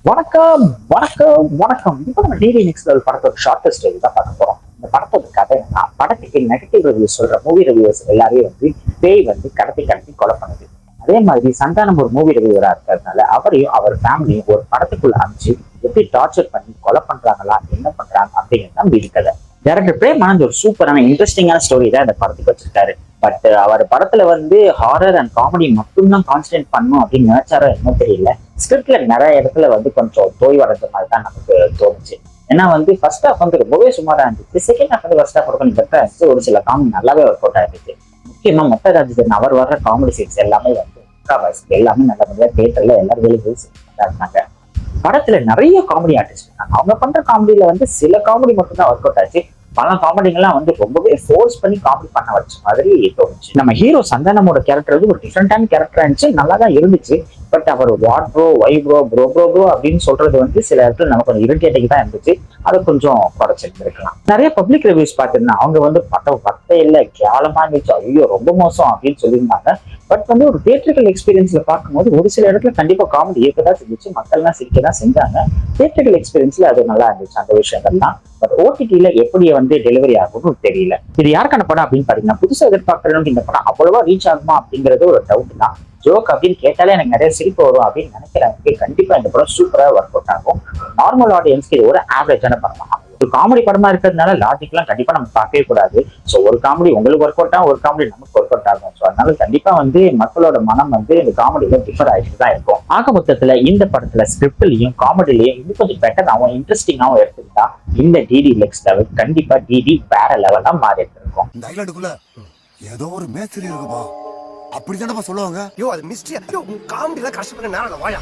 வணக்கம் வணக்கம் வணக்கம். இப்போ நம்ம டிடி நெக்ஸ்ட் லெவல் படத்தோட ஷார்ட் ஸ்டோரி தான் பார்க்க போறோம். இந்த படத்தோட கதை என்ன, படத்துக்கு நெகட்டிவ் ரிவ்யூ சொல்ற மூவி ரிவ்யூஸ் எல்லாரையும் பேய் கடத்தி கடத்தி கொலை பண்ணுது. அதே மாதிரி சந்தானம் ஒரு மூவி ரிவ்யூவரா இருக்கிறதுனால அவரையும் அவர் ஃபேமிலியும் ஒரு படத்துக்குள்ள அமைச்சு எப்படி டார்ச்சர் பண்ணி கொலை பண்றாங்களா, என்ன பண்றாங்க அப்படிங்கிறது தான் மீதி கதை. டேரக்டர் பிரேம் ஆனந்த் ஒரு சூப்பரான இன்ட்ரெஸ்டிங்கான ஸ்டோரி தான் இந்த படத்துக்கு வச்சிருக்காரு. பட் அவர் படத்துல ஹாரர் அண்ட் காமெடி மட்டும்தான் கான்சன்ட்ரேட் பண்ணும் அப்படின்னு நினைச்சாரோ என்ன தெரியல. ஸ்கிரிப்ட்ல நிறைய இடத்துல கொஞ்சம் தோய்வடைஞ்ச மாதிரி தான் நமக்கு தோணுச்சு. ஏன்னா ஃபர்ஸ்ட் ஹாஃப் ரொம்பவே சுமாரா இருந்துச்சு. செகண்ட் ஹாஃப் ஃபர்ஸ்ட் ஹாஃப் கொஞ்சம் பெட்டரா இருந்துச்சு. ஒரு சில காமெடி நல்லாவே ஒர்க் அவுட் ஆயிருந்துச்சு. முக்கியமா மொத்த ராஜன் அவர் வர்ற காமெடி சீன்ஸ் எல்லாமே எல்லாமே நல்லபடியா தியேட்டர்ல எல்லாரும் வெளியே இருந்தாங்க. படத்துல நிறைய காமெடி ஆர்டிஸ்ட் இருக்காங்க. அவங்க பண்ற காமெடியில சில காமெடி மட்டும் தான் ஒர்க் அவுட் ஆச்சு. பல காமெடிங்கெல்லாம் ரொம்பவே ஃபோர்ஸ் பண்ணி காமெடி பண்ண வச்ச மாதிரி தோணுச்சு. நம்ம ஹீரோ சந்தானமோட கேரக்டர் ஒரு டிஃப்ரெண்டான கேரக்டரா இருந்துச்சு, நல்லா தான் இருந்துச்சு. பட் அவர் what bro, why bro, bro bro bro அப்படின்னு சொல்றது சில இடத்துல நமக்கு கொஞ்சம் இரிட்டேட்டிங் தான் இருந்துச்சு. அதை கொஞ்சம் குறைச்சிருந்துருக்கலாம். நிறைய பப்ளிக் ரிவ்யூஸ் பார்த்திருந்தேன். அவங்க பட்டை இல்லை, கேவலமா இருந்துச்சு, ஐயோ ரொம்ப மோசம் அப்படின்னு சொல்லியிருந்தாங்க. பட் ஒரு தியேட்டரிக்கல் எக்ஸ்பீரியன்ஸ்ல பார்க்கும்போது ஒரு சில இடத்துல கண்டிப்பா காமெடி இருக்கதான் செஞ்சுச்சு, மக்கள்லாம் சிரிக்கதான் செஞ்சாங்க. தியேட்டரிக்கல் எக்ஸ்பீரியன்ஸ்ல அது நல்லா இருந்துச்சு அந்த விஷயங்கள்லாம். பட் ஓடிடில எப்படி டெலிவரி ஆகும்னு தெரியல. இது யாருக்கான படம் அப்படின்னு பாத்தீங்கன்னா, புதுசா எதிர்பார்க்கறவங்க இந்த படம் அவ்வளவா ரீச் ஆகுமா அப்படிங்கிறது ஒரு டவுட் தான். ஜோக் அப்படின்னு கேட்டாலே எனக்கு நிறைய சிரிப்பு வரும் அப்படின்னு நினைக்கிறாங்க. கண்டிப்பா இந்த படம் சூப்பரா ஒர்க் அவுட் ஆகும். நார்மல் ஆடியன்ஸ்க்கு இது ஒரு ஆவரேஜான படமா. ஒரு காமெடி படமா இருக்கிறதுனால லாஜிக் எல்லாம் கண்டிப்பா நம்ம பார்க்கவே கூடாது. ஸோ ஒரு காமெடி உங்களுக்கு ஒர்க் அவுட் ஆகும், ஒரு காமெடி நமக்கு ஒர்க் அவுட் ஆகும். ஸோ அதனால கண்டிப்பா மக்களோட மனம் இந்த காமெடியில டிஃபர் ஆகிட்டு தான் இருக்கும். ஆக மொத்தத்துல இந்த படத்துல ஸ்கிரிப்ட்லயும் காமெடிலையும் இன்னும் கொஞ்சம் பெட்டராகவும் இன்ட்ரெஸ்டிங்காகவும் எடுத்துக்கிட்டா இந்த டிடி நெக்ஸ்ட் லெவல் கண்டிப்பா டிடி வேற லெவலா மாறிட்டு இருக்கும். இந்த ஐலாண்டுக்குள்ள ஏதோ ஒரு மேஸ்திரி இருக்குப்பா, அப்படித்தானப்பா சொல்லுவாங்க. யோ அது மிஸ்ட்ரியா. யோ காமெடி எல்லாம் கஷ்டப்பட நேரம் வாயா.